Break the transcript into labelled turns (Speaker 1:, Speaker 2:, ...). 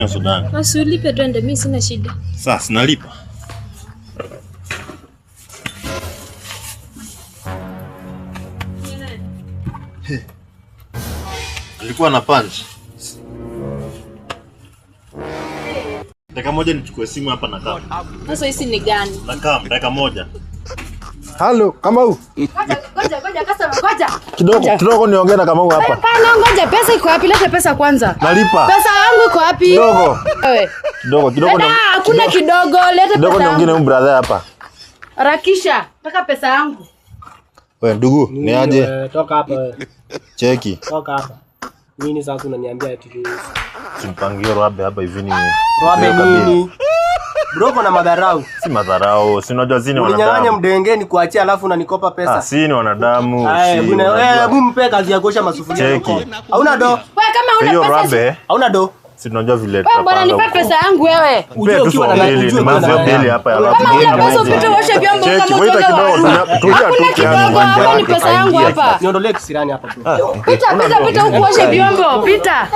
Speaker 1: Sudan.
Speaker 2: Basi ulipe twende, mimi sina shida.
Speaker 1: Sasa nalipa. Nilikuwa na punch. Dakika moja nichukue simu hapa na kama.
Speaker 2: Sasa hizi ni gani?
Speaker 1: Na kama dakika moja.
Speaker 3: Halo, Kamau.
Speaker 2: Ngoja customer, ngoja.
Speaker 3: Kidogo niongee na Kamau hapa.
Speaker 2: Hapana, ngoja, pesa iko wapi? Leta pesa kwanza.
Speaker 3: Nalipa.
Speaker 2: Pesa yangu iko wapi?
Speaker 3: Kidogo.
Speaker 2: Wewe.
Speaker 3: Kidogo.
Speaker 2: Hakuna kidogo, leta pesa.
Speaker 3: Kidogo niongee na brother hapa.
Speaker 2: Harakisha, nataka pesa yangu.
Speaker 3: Wewe ndugu, ni aje?
Speaker 4: Toka hapa wewe.
Speaker 3: Cheki.
Speaker 4: Toka hapa. Nini sasa unaniambia eti
Speaker 1: Simpangio Roabe hapa hivi ni.
Speaker 4: Roabe nini? Bro na madharau.
Speaker 1: Si madharau, si unajua zini wanadamu.
Speaker 4: Ulinyang'anya mdengeni kuachia alafu unanikopa pesa.
Speaker 1: Si ni wanadamu.
Speaker 4: Hebu mpe kazi ya kuosha masufuria.
Speaker 1: Cheki.
Speaker 4: Hauna do.
Speaker 2: Wewe kama
Speaker 1: Hiyo
Speaker 2: una pesa.
Speaker 1: Roabe.
Speaker 4: Hauna do.
Speaker 1: Si tunajua vile
Speaker 2: Wewe bwana nipe pesa yangu wewe.
Speaker 1: Ujue ukiwa na bili, ni mambo ya bili hapa ya
Speaker 2: Kama una pesa upite uoshe vyombo kama
Speaker 1: Cheki, wait kidogo, tulia tu
Speaker 2: kidogo, hapa ni pesa yangu hapa.
Speaker 4: Niondolee kisirani hapa tu.
Speaker 2: Pita huku uoshe vyombo, pita.